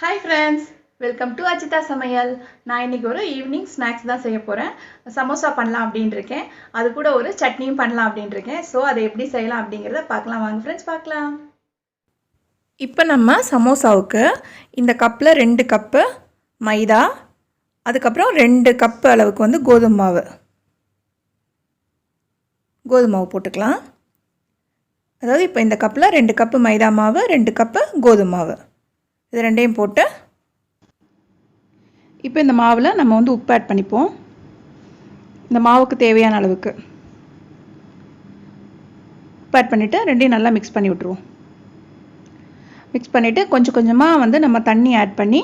Hi friends, welcome to Ajitha Samayal. நான் இன்னைக்கு ஒரு ஈவினிங் ஸ்நாக்ஸ் தான் செய்ய போறேன். சமோசா பண்ணலாம் அப்படினு இருக்கேன். அது கூட ஒரு சட்னியும் பண்ணலாம் அப்படினு இருக்கேன். சோ அதை எப்படி செய்யலாம் அப்படிங்கறத பார்க்கலாம் வாங்க फ्रेंड्स பார்க்கலாம். இப்போ நம்ம சமோசாவுக்கு இந்த கப்ல 2 கப் மைதா, அதுக்கு அப்புறம் 2 கப் அளவுக்கு வந்து கோதுமை மாவு போட்டுக்கலாம். அதாவது இப்போ இந்த கப்ல 2 கப் மைதா மாவு, 2 கப் கோதுமை மாவு. இது ரெண்டையும் போட்டு இப்போ இந்த மாவில் நம்ம வந்து உப்பு ஆட் பண்ணிப்போம். இந்த மாவுக்கு தேவையான அளவுக்கு உப்பு ஆட் பண்ணிவிட்டு ரெண்டையும் நல்லா மிக்ஸ் பண்ணி விட்ருவோம். மிக்ஸ் பண்ணிவிட்டு கொஞ்சம் கொஞ்சமாக வந்து நம்ம தண்ணி ஆட் பண்ணி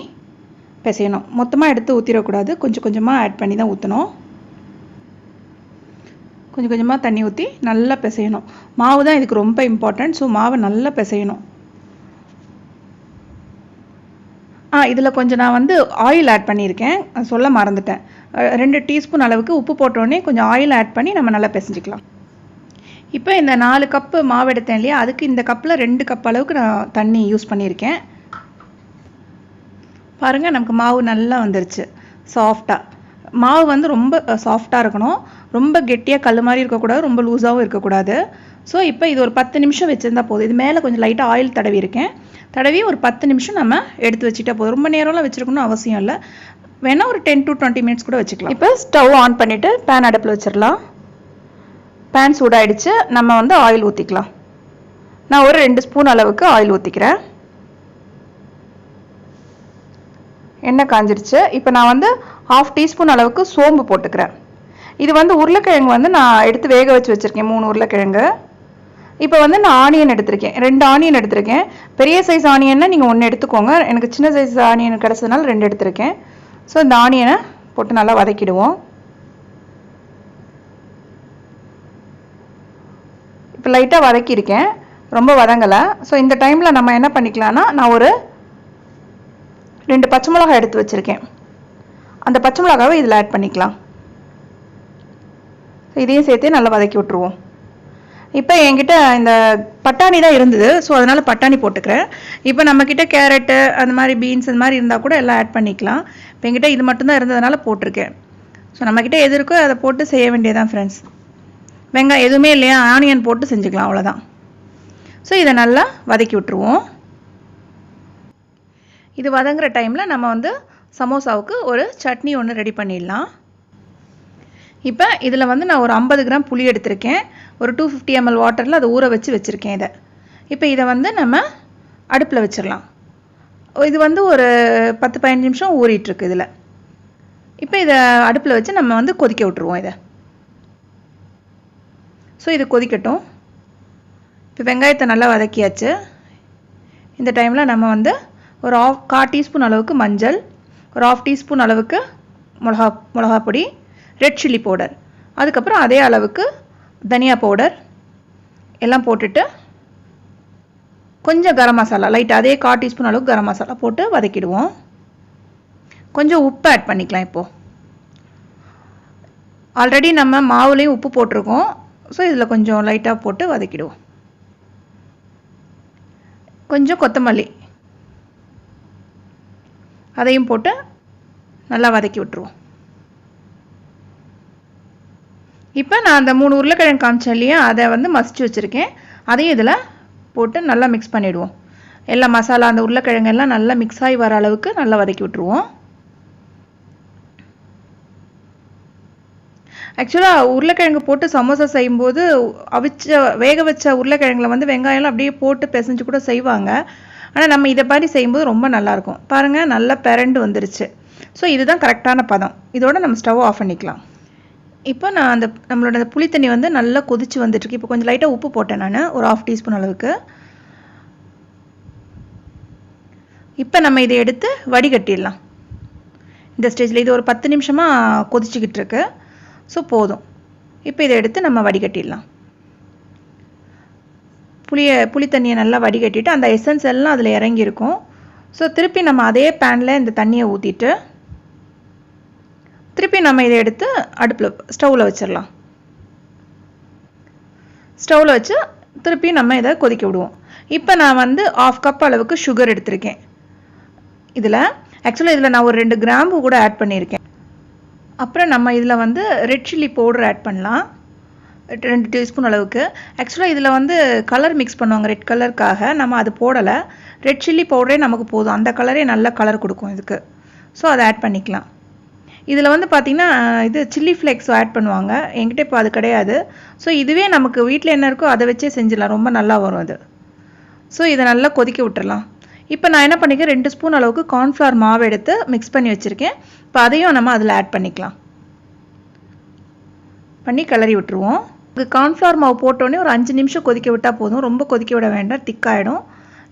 பிசையணும். மொத்தமாக எடுத்து ஊற்றிடக்கூடாது, கொஞ்சம் கொஞ்சமாக ஆட் பண்ணி தான் ஊற்றணும். கொஞ்சம் கொஞ்சமாக தண்ணி ஊற்றி நல்லா பிசையணும். மாவு தான் இதுக்கு ரொம்ப இம்பார்ட்டன்ட். ஸோ மாவை நல்லா பிசையணும். இதில் கொஞ்சம் நான் வந்து ஆயில் ஆட் பண்ணியிருக்கேன், சொல்ல மறந்துட்டேன். 2 டீஸ்பூன் அளவுக்கு உப்பு போட்டோடனே கொஞ்சம் ஆயில் ஆட் பண்ணி நம்ம நல்லா பிசைஞ்சிக்கலாம். இப்போ இந்த 4 கப்பு மாவு எடுத்தேன் இல்லையா, அதுக்கு இந்த கப்பில் 2 கப் அளவுக்கு நான் தண்ணி யூஸ் பண்ணியிருக்கேன். பாருங்கள், நமக்கு மாவு நல்லா வந்துருச்சு சாஃப்டாக. மாவு வந்து ரொம்ப சாஃப்டாக இருக்கணும், ரொம்ப கெட்டியாக கல் மாதிரி இருக்கக்கூடாது, ரொம்ப லூஸாகவும் இருக்கக்கூடாது. ஸோ இப்போ இது ஒரு 10 நிமிஷம் வச்சுருந்தா போதும். இது மேலே கொஞ்சம் லைட்டாக ஆயில் தடவி ஒரு 10 நிமிஷம் நம்ம எடுத்து வச்சுட்டா போதும். ரொம்ப நேரம்லாம் வச்சுருக்கணும்னு அவசியம் இல்லை, வேணால் ஒரு 10 to 20 மினிட்ஸ் கூட வச்சுக்கலாம். இப்போ ஸ்டவ் ஆன் பண்ணிவிட்டு பேன் அடுப்பில் வச்சிடலாம். பேன் சூடாயிடுச்சு, நம்ம வந்து ஆயில் ஊற்றிக்கலாம். நான் ஒரு 2 ஸ்பூன் அளவுக்கு ஆயில் ஊற்றிக்கிறேன். எண்ணெய் காஞ்சிருச்சு. இப்போ நான் வந்து 1/2 டீஸ்பூன் அளவுக்கு சோம்பு போட்டுக்கிறேன். இது வந்து உருளைக்கிழங்கு வந்து நான் எடுத்து வேக வச்சு வச்சுருக்கேன், 3 உருளைக்கிழங்கு. இப்போ வந்து நான் ஆனியன் எடுத்திருக்கேன், 2 ஆனியன் எடுத்திருக்கேன். பெரிய சைஸ் ஆனியன்னா நீங்கள் 1 எடுத்துக்கோங்க, எனக்கு சின்ன சைஸ் ஆனியன் கிடச்சதுனால 2 எடுத்திருக்கேன். ஸோ இந்த ஆனியனை போட்டு நல்லா வதக்கிடுவோம். இப்போ லைட்டாக வதக்கியிருக்கேன், ரொம்ப வதங்கலை. ஸோ இந்த டைமில் நம்ம என்ன பண்ணிக்கலாம்னா, நான் ஒரு 2 பச்சை மிளகாய் எடுத்து வச்சுருக்கேன். அந்த பச்சை மிளகாவை இதில் ஆட் பண்ணிக்கலாம். இதையும் சேர்த்து நல்லா வதக்கி விட்ருவோம். இப்போ என்கிட்ட இந்த பட்டாணி தான் இருந்தது, ஸோ அதனால் பட்டாணி போட்டுக்கிறேன். இப்போ நம்மக்கிட்ட கேரட்டு அந்த மாதிரி பீன்ஸ் அந்த மாதிரி இருந்தால் கூட எல்லாம் ஆட் பண்ணிக்கலாம். இப்போ என்கிட்ட இது மட்டும்தான் இருந்ததுனால போட்டிருக்கேன். ஸோ நம்மக்கிட்ட எது இருக்கோ அதை போட்டு செய்ய வேண்டியதான் ஃப்ரெண்ட்ஸ். வெங்காயம் எதுவுமே இல்லையா, ஆனியன் போட்டு செஞ்சுக்கலாம், அவ்வளோதான். ஸோ இதை நல்லா வதக்கி விட்ருவோம். இது வதங்குற டைமில் நம்ம வந்து சமோசாவுக்கு ஒரு சட்னி ஒன்று ரெடி பண்ணிடலாம். இப்போ இதில் வந்து நான் ஒரு 50 கிராம் புளி எடுத்திருக்கேன். ஒரு 250 ml வாட்டரில் அதை ஊற வச்சுருக்கேன் இதை. இப்போ இதை வந்து நம்ம அடுப்பில் வச்சிடலாம். இது வந்து ஒரு 10-15 நிமிஷம் ஊறிட்டுருக்கு இதில். இப்போ இதை அடுப்பில் வச்சு நம்ம வந்து கொதிக்க விட்ருவோம் இதை. ஸோ இது கொதிக்கட்டும். இப்போ வெங்காயத்தை நல்லா வதக்கியாச்சு. இந்த டைமில் நம்ம வந்து ஒரு 1/4 டீஸ்பூன் அளவுக்கு மஞ்சள், ஒரு 1/2 டீஸ்பூன் அளவுக்கு மிளகா பொடி, ரெட் சில்லி பவுடர், அதுக்கப்புறம் அதே அளவுக்கு தனியா பவுடர் எல்லாம் போட்டுட்டு கொஞ்சம் கரம் மசாலா லைட்டாக அதே 1/4 டீஸ்பூன் அளவுக்கு கரம் மசாலா போட்டு வதக்கிடுவோம். கொஞ்சம் உப்பு ஆட் பண்ணிக்கலாம். இப்போது ஆல்ரெடி நம்ம மாவுலேயும் உப்பு போட்டிருக்கோம், ஸோ இதில் கொஞ்சம் லைட்டாக போட்டு வதக்கிடுவோம். கொஞ்சம் கொத்தமல்லி அதையும் போட்டு நல்லா வதக்கி விட்டுருவோம். இப்போ நான் அந்த 3 உருளைக்கிழங்கு காமிச்சேன் இல்லையா, அதை வந்து மசிச்சு வச்சுருக்கேன். அதையும் இதில் போட்டு நல்லா மிக்ஸ் பண்ணிவிடுவோம். எல்லா மசாலா அந்த உருளைக்கிழங்கு எல்லாம் நல்லா மிக்ஸ் ஆகி வர அளவுக்கு நல்லா வதக்கி விட்டுருவோம். ஆக்சுவலாக உருளைக்கிழங்கு போட்டு சமோசா செய்யும்போது வேக வச்ச உருளைக்கிழங்குல வந்து வெங்காயம்லாம் அப்படியே போட்டு பிசைஞ்சு கூட செய்வாங்க. ஆனால் நம்ம இதை மாதிரி செய்யும்போது ரொம்ப நல்லாயிருக்கும். பாருங்கள், நல்லா பிரண்டு வந்துருச்சு. ஸோ இதுதான் கரெக்டான பதம். இதோட நம்ம ஸ்டவ் ஆஃப் பண்ணிக்கலாம். இப்போ நான் நம்மளோட புளி தண்ணி வந்து நல்லா கொதிச்சு வந்துட்டுருக்கு. இப்போ கொஞ்சம் லைட்டாக உப்பு போட்டேன் நான், ஒரு 1/2 டீஸ்பூன் அளவுக்கு. இப்போ நம்ம இதை எடுத்து வடிகட்டிடலாம். இந்த ஸ்டேஜில் இது ஒரு 10 நிமிஷமாக கொதிச்சுக்கிட்டு இருக்கு. ஸோ போதும். இப்போ இதை எடுத்து நம்ம வடிகட்டிடலாம். புளி தண்ணியை நல்லா வடிகட்டிட்டு அந்த எசன்ஸ் எல்லாம் அதில் இறங்கியிருக்கும். ஸோ திருப்பி நம்ம அதே பேனில் இந்த தண்ணியை ஊற்றிட்டு திருப்பி நம்ம இதை எடுத்து ஸ்டவ்வில் வச்சிடலாம். ஸ்டவ்வில் வச்சு திருப்பி நம்ம இதை கொதிக்க விடுவோம். இப்போ நான் வந்து 1/2 கப் அளவுக்கு சுகர் எடுத்திருக்கேன். இதில் ஆக்சுவலாக இதில் நான் ஒரு 2 கிராம்பு கூட ஆட் பண்ணியிருக்கேன். அப்புறம் நம்ம இதில் வந்து ரெட் சில்லி பவுடர் ஆட் பண்ணலாம் 2 டீஸ்பூன் அளவுக்கு. ஆக்சுவலாக இதில் வந்து கலர் மிக்ஸ் பண்ணுவாங்க ரெட் கலருக்காக, நம்ம அது போடலை. ரெட் சில்லி பவுடரே நமக்கு போதும், அந்த கலரே நல்ல கலர் கொடுக்கும் இதுக்கு. ஸோ அதை ஆட் பண்ணிக்கலாம். இதில் வந்து பார்த்திங்கன்னா இது சில்லி ஃப்ளேக்ஸ் ஆட் பண்ணுவாங்க, என்கிட்ட இப்போ அது கிடையாது. ஸோ இதுவே நமக்கு வீட்டில் என்ன இருக்கோ அதை வச்சே செஞ்சிடலாம், ரொம்ப நல்லா வரும் அது. ஸோ இதை நல்லா கொதிக்க விட்டுறலாம். இப்போ நான் என்ன பண்ணிக்கிறேன், 2 ஸ்பூன் அளவுக்கு கார்ன்ஃப்ளவர் மாவு எடுத்து மிக்ஸ் பண்ணி வச்சுருக்கேன். இப்போ அதையும் நம்ம அதில் ஆட் பண்ணிக்கலாம். பண்ணி கிளறி விட்டுருவோம். கார்ன்ஃப்ளவர் மாவு போட்டோடனே ஒரு 5 நிமிஷம் கொதிக்க விட்டால் போதும், ரொம்ப கொதிக்க விட வேண்டாம், திக்காயிடும்.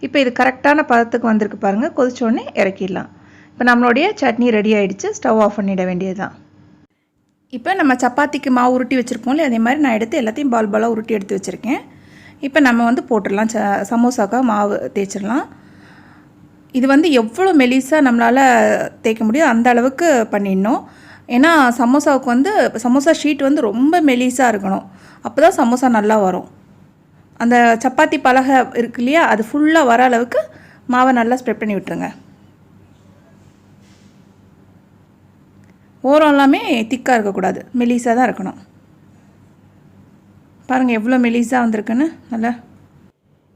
இப்போ இது கரெக்டான பதத்துக்கு வந்திருக்கு பாருங்கள். கொதிச்சோடனே இறக்கிடலாம். இப்போ நம்மளுடைய சட்னி ரெடி ஆகிடுச்சு, ஸ்டவ் ஆஃப் பண்ணிட வேண்டியது தான். இப்போ நம்ம சப்பாத்திக்கு மாவு உருட்டி வச்சுருக்கோம்ல, அதே மாதிரி நான் எடுத்து எல்லாத்தையும் பால் பாலாக உருட்டி எடுத்து வச்சுருக்கேன். இப்போ நம்ம வந்து போட்டுடலாம், சமோசாக்காக மாவு தேய்ச்சிடலாம். இது வந்து எவ்வளோ மெலிசாக நம்மளால் தேய்க்க முடியும் அந்த அளவுக்கு பண்ணிடணும். ஏன்னா சமோசாவுக்கு வந்து சமோசா ஷீட் வந்து ரொம்ப மெலிசாக இருக்கணும், அப்போ தான் சமோசா நல்லா வரும். அந்த சப்பாத்தி பலகை இருக்கு இல்லையா, அது ஃபுல்லாக வர அளவுக்கு மாவை நல்லா ஸ்ப்ரெட் பண்ணி விட்டுருங்க. ஓரம் எல்லாமே திக்காக இருக்கக்கூடாது, மெலிசாக தான் இருக்கணும். பாருங்கள் எவ்வளோ மெலிசாக வந்திருக்குன்னு நல்லா.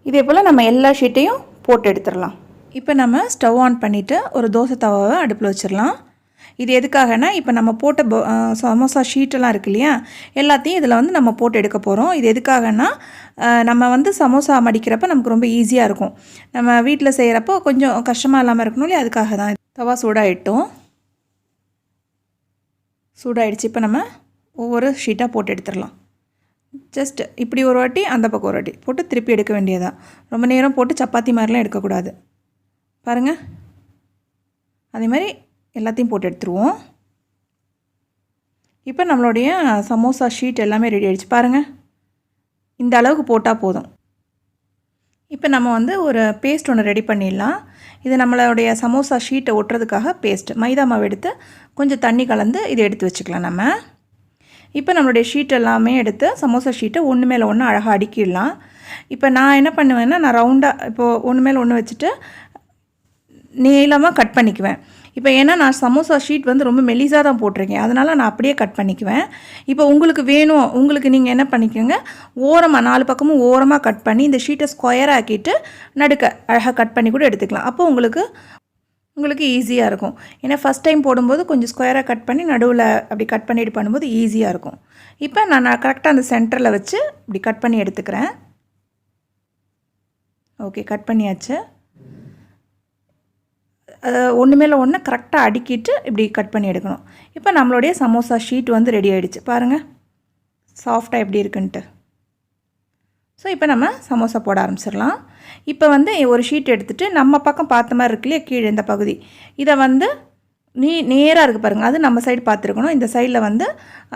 இதே போல் நம்ம எல்லா ஷீட்டையும் போட்டு எடுத்துடலாம். இப்போ நம்ம ஸ்டவ் ஆன் பண்ணிவிட்டு ஒரு தோசை தவாவை அடுப்பில் வச்சிடலாம். இது எதுக்காகனா, இப்போ நம்ம போட்ட சமோசா ஷீட்டெல்லாம் இருக்கு இல்லையா, எல்லாத்தையும் இதில் வந்து நம்ம போட்டு எடுக்க போகிறோம். இது எதுக்காகனா, நம்ம வந்து சமோசா மடிக்கிறப்ப நமக்கு ரொம்ப ஈஸியாக இருக்கும். நம்ம வீட்டில் செய்கிறப்போ கொஞ்சம் கஷ்டமாக இல்லாமல் இருக்கணும் இல்லையா, அதுக்காக தான். தவா சூடாகிட்டோம், சூடாகிடுச்சு. இப்போ நம்ம ஒவ்வொரு ஷீட்டாக போட்டு எடுத்துடலாம். ஜஸ்ட் இப்படி ஒரு வாட்டி, அந்த பக்கம் ஒரு வாட்டி போட்டு திருப்பி எடுக்க வேண்டியதான். ரொம்ப நேரம் போட்டு சப்பாத்தி மாதிரிலாம் எடுக்கக்கூடாது. பாருங்கள், அதே மாதிரி எல்லாத்தையும் போட்டு எடுத்துருவோம். இப்போ நம்மளுடைய சமோசா ஷீட் எல்லாமே ரெடி ஆகிடுச்சு பாருங்கள். இந்த அளவுக்கு போட்டால் போதும். இப்போ நம்ம வந்து ஒரு பேஸ்ட் ஒன்று ரெடி பண்ணிடலாம். இது நம்மளுடைய சமோசா ஷீட்டை ஒட்டுறதுக்காக பேஸ்ட். மைதா மாவு எடுத்து கொஞ்சம் தண்ணி கலந்து இதை எடுத்து வச்சுக்கலாம் நம்ம. இப்போ நம்மளுடைய ஷீட் எல்லாமே எடுத்து சமோசா ஷீட்டை ஒன்று மேலே ஒன்று அழகாக அடுக்கிடலாம். இப்போ நான் என்ன பண்ணுவேன்னா, நான் ரவுண்டாக இப்போது ஒன்று மேலே ஒன்று வச்சுட்டு நீளமாக கட் பண்ணிக்குவேன். இப்போ ஏன்னா நான் சமோசா ஷீட் வந்து ரொம்ப மெலிசாக தான் போட்டிருக்கேன், அதனால் நான் அப்படியே கட் பண்ணிக்குவேன். இப்போ உங்களுக்கு வேணும், உங்களுக்கு நீங்கள் என்ன பண்ணிக்கோங்க, ஓரமாக 4 பக்கமும் ஓரமாக கட் பண்ணி இந்த ஷீட்டை ஸ்கொயராக ஆக்கிட்டு நடுக்க அழகாக கட் பண்ணி கூட எடுத்துக்கலாம். அப்போ உங்களுக்கு ஈஸியாக இருக்கும். ஏன்னா ஃபஸ்ட் டைம் போடும்போது கொஞ்சம் ஸ்கொயராக கட் பண்ணி நடுவில் அப்படி கட் பண்ணிட்டு பண்ணும்போது ஈஸியாக இருக்கும். இப்போ நான் கரெக்டாக அந்த சென்டரில் வச்சு இப்படி கட் பண்ணி எடுத்துக்கிறேன். ஓகே, கட் பண்ணியாச்சு. ஒன்று மேலே ஒன்று கரெக்டாக அடுக்கிட்டு இப்படி கட் பண்ணி எடுக்கணும். இப்போ நம்மளுடைய சமோசா ஷீட் வந்து ரெடி ஆகிடுச்சு பாருங்கள், சாஃப்டாக எப்படி இருக்குன்ட்டு. ஸோ இப்போ நம்ம சமோசா போட ஆரம்பிச்சிடலாம். இப்போ வந்து ஒரு ஷீட் எடுத்துகிட்டு நம்ம பக்கம் பார்த்த மாதிரி இருக்கு இல்லையா, கீழே இந்த பகுதி, இதை வந்து நேராக இருக்குது பாருங்கள், அது நம்ம சைடு பார்த்துருக்கணும். இந்த சைடில் வந்து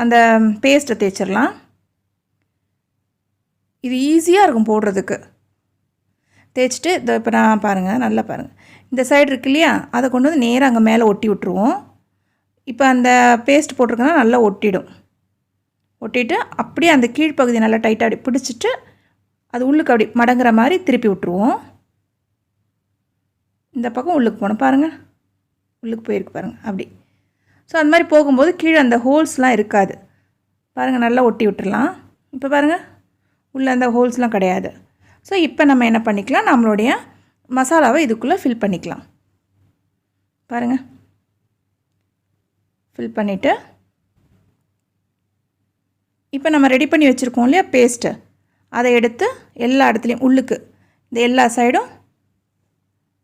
அந்த பேஸ்ட்டை தேய்ச்சிடலாம். இது ஈஸியாக இருக்கும் போடுறதுக்கு. தேய்ச்சிட்டு இதை இப்போ நான் பாருங்கள், நல்லா பாருங்கள், இந்த சைடு இருக்கு இல்லையா, அதை கொண்டு வந்து நேராக அங்கே மேலே ஒட்டி விட்ருவோம். இப்போ அந்த பேஸ்ட் போட்டிருக்கோன்னா நல்லா ஒட்டிட்டு அப்படியே அந்த கீழ்ப்பகுதி நல்லா டைட்டாக அப்படி பிடிச்சிட்டு அது உள்ளுக்கு அப்படி மடங்குற மாதிரி திருப்பி விட்ருவோம். இந்த பக்கம் உள்ளுக்கு போகணும் பாருங்கள், உள்ளுக்கு போயிருக்கு பாருங்கள் அப்படி. ஸோ அந்த மாதிரி போகும்போது கீழே அந்த ஹோல்ஸ்லாம் இருக்காது பாருங்கள், நல்லா ஒட்டி விட்டுறலாம். இப்போ பாருங்கள், உள்ளே அந்த ஹோல்ஸ்லாம் கிடையாது. ஸோ இப்போ நம்ம என்ன பண்ணிக்கலாம், நம்மளுடைய மசாலாவை இதுக்குள்ளே ஃபில் பண்ணிக்கலாம். பாருங்கள், ஃபில் பண்ணிவிட்டு இப்போ நம்ம ரெடி பண்ணி வச்சுருக்கோம் இல்லையா பேஸ்ட்டு, அதை எடுத்து எல்லா இடத்துலையும் உள்ளுக்கு இந்த எல்லா சைடும்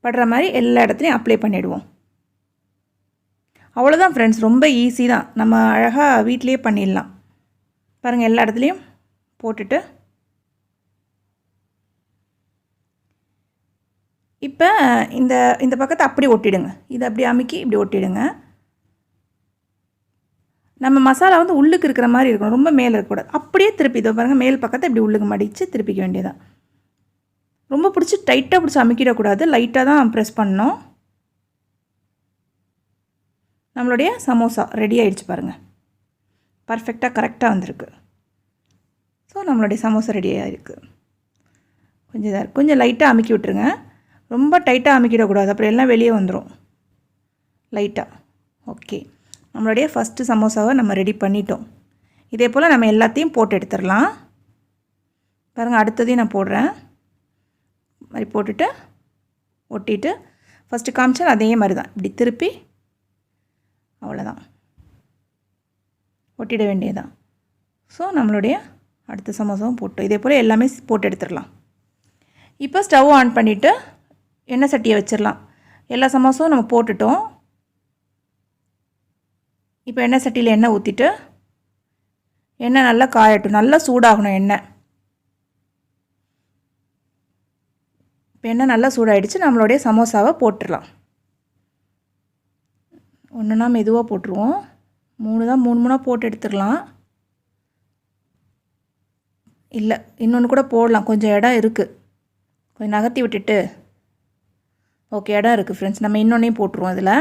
படுற மாதிரி எல்லா இடத்துலையும் அப்ளை பண்ணிவிடுவோம். அவ்வளோதான் ஃப்ரெண்ட்ஸ், ரொம்ப ஈஸி தான், நம்ம அழகாக வீட்டிலையே பண்ணிடலாம். பாருங்கள், எல்லா இடத்துலையும் போட்டுட்டு இப்போ இந்த பக்கத்தை அப்படி ஒட்டிடுங்க, இதை அப்படி அமுக்கி இப்படி ஒட்டிடுங்க. நம்ம மசாலா வந்து உள்ளுக்கு இருக்கிற மாதிரி இருக்கணும், ரொம்ப மேலே இருக்கக்கூடாது. அப்படியே திருப்பி இதை பாருங்கள், மேல் பக்கத்தை இப்படி உள்ளுக்கு மடித்து திருப்பிக்க வேண்டியதான். ரொம்ப பிடிச்சி டைட்டாக பிடிச்சி அமுக்கிடக்கூடாது, லைட்டாக தான் ப்ரெஸ் பண்ணணும். நம்மளுடைய சமோசா ரெடி ஆகிடுச்சு பாருங்கள், பர்ஃபெக்டாக கரெக்டாக வந்திருக்கு. ஸோ நம்மளுடைய சமோசா ரெடி ஆகிருக்கு. கொஞ்சம் லைட்டாக அமுக்கி விட்டுருங்க, ரொம்ப டைட்டாக அமுக்கிடக்கூடாது, அப்புறம் எல்லாம் வெளியே வந்துடும். லைட்டாக. ஓகே, நம்மளுடைய ஃபஸ்ட்டு சமோசாவை நம்ம ரெடி பண்ணிட்டோம். இதே போல் நம்ம எல்லாத்தையும் போட்டு எடுத்துடலாம். பாருங்கள், அடுத்ததையும் நான் போடுறேன். மாதிரி போட்டுட்டு ஒட்டிட்டு ஃபஸ்ட்டு காமிச்சா அதே மாதிரி தான், இப்படி திருப்பி அவ்வளோதான், ஒட்டிட வேண்டியதுதான். ஸோ நம்மளுடைய அடுத்த சமோசாவும் போட்டோம். இதே போல் எல்லாமே போட்டு எடுத்துடலாம். இப்போ ஸ்டவ் ஆன் பண்ணிவிட்டு எண்ணெய் சட்டியை வச்சிடலாம். எல்லா சமோசாவும் நம்ம போட்டுட்டோம். இப்போ எண்ணெய் சட்டியில் எண்ணெய் ஊற்றிட்டு எண்ணெய் நல்லா காயட்டும், நல்லா சூடாகணும் எண்ணெய். இப்போ எண்ணெய் நல்லா சூடாகிடுச்சு. நம்மளுடைய சமோசாவை போட்டுடலாம். ஒன்றுனா மெதுவாக போட்டுருவோம். 3 போட்டு எடுத்துடலாம். இல்லை, இன்னொன்று கூட போடலாம், கொஞ்சம் இடம் இருக்குது, கொஞ்சம் நகர்த்தி விட்டுட்டு. ஓகே, இடம் இருக்குது ஃப்ரெண்ட்ஸ், நம்ம இன்னொன்னையும் போட்டுருவோம் இதில்.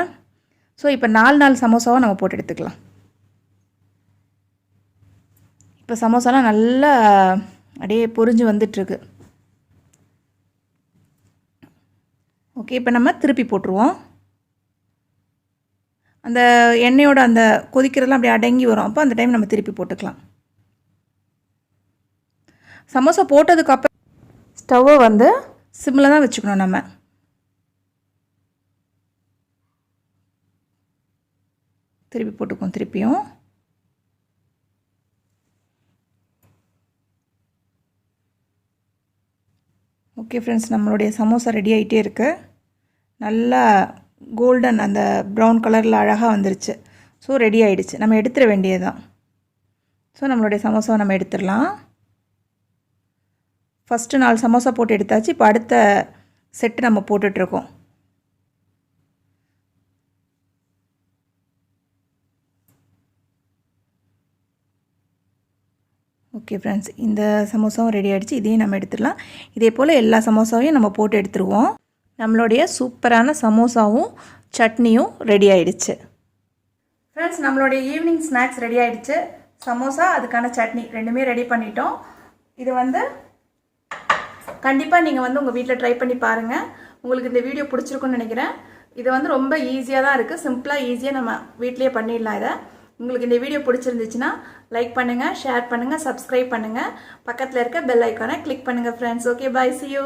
ஸோ இப்போ 4 சமோசாவை நம்ம போட்டு எடுத்துக்கலாம். இப்போ சமோசாலாம் நல்லா அப்படியே பொரிஞ்சு வந்துட்டுருக்கு. ஓகே, இப்போ நம்ம திருப்பி போட்டுருவோம். அந்த எண்ணெயோட அந்த கொதிக்கிறதுலாம் அப்படியே அடங்கி வரும். அப்போ அந்த டைம் நம்ம திருப்பி போட்டுக்கலாம். சமோசா போட்டதுக்கப்புறம் ஸ்டவ்வை வந்து சிம்மில் தான் வச்சுக்கணும் நம்ம. திருப்பி போட்டுக்குவோம் திருப்பியும். ஓகே ஃப்ரெண்ட்ஸ், நம்மளுடைய சமோசா ரெடி ஆகிட்டே இருக்குது. நல்லா கோல்டன் அந்த ப்ரௌன் கலரில் அழகாக வந்துருச்சு. ஸோ ரெடி ஆகிடுச்சு, நம்ம எடுத்துட வேண்டியது தான். ஸோ நம்மளுடைய சமோசாவை நம்ம எடுத்துடலாம். ஃபஸ்ட்டு 4 சமோசா போட்டு எடுத்தாச்சு. இப்போ அடுத்த செட்டு நம்ம போட்டுட்ருக்கோம். ஓகே ஃப்ரெண்ட்ஸ், இந்த சமோசாவும் ரெடி ஆகிடுச்சு. இதையும் நம்ம எடுத்துடலாம். இதே போல் எல்லா சமோசாவையும் நம்ம போட்டு எடுத்துருவோம். நம்மளுடைய சூப்பரான சமோசாவும் சட்னியும் ரெடி ஆகிடுச்சு. ஃப்ரெண்ட்ஸ், நம்மளுடைய ஈவினிங் ஸ்நாக்ஸ் ரெடி ஆகிடுச்சு. சமோசா, அதுக்கான சட்னி ரெண்டுமே ரெடி பண்ணிட்டோம். இது வந்து கண்டிப்பாக நீங்கள் வந்து உங்கள் வீட்டில் ட்ரை பண்ணி பாருங்கள். உங்களுக்கு இந்த வீடியோ பிடிச்சிருக்குன்னு நினைக்கிறேன். இது வந்து ரொம்ப ஈஸியாக தான் இருக்குது. சிம்பிளாக ஈஸியாக நம்ம வீட்லேயே பண்ணிடலாம் இதை. உங்களுக்கு இந்த வீடியோ பிடிச்சிருந்துச்சுன்னா லைக் பண்ணுங்கள், ஷேர் பண்ணுங்கள், சப்ஸ்கிரைப் பண்ணுங்கள். பக்கத்தில் இருக்க பெல் ஐக்கானை கிளிக் பண்ணுங்கள் friends. Okay, bye, see you.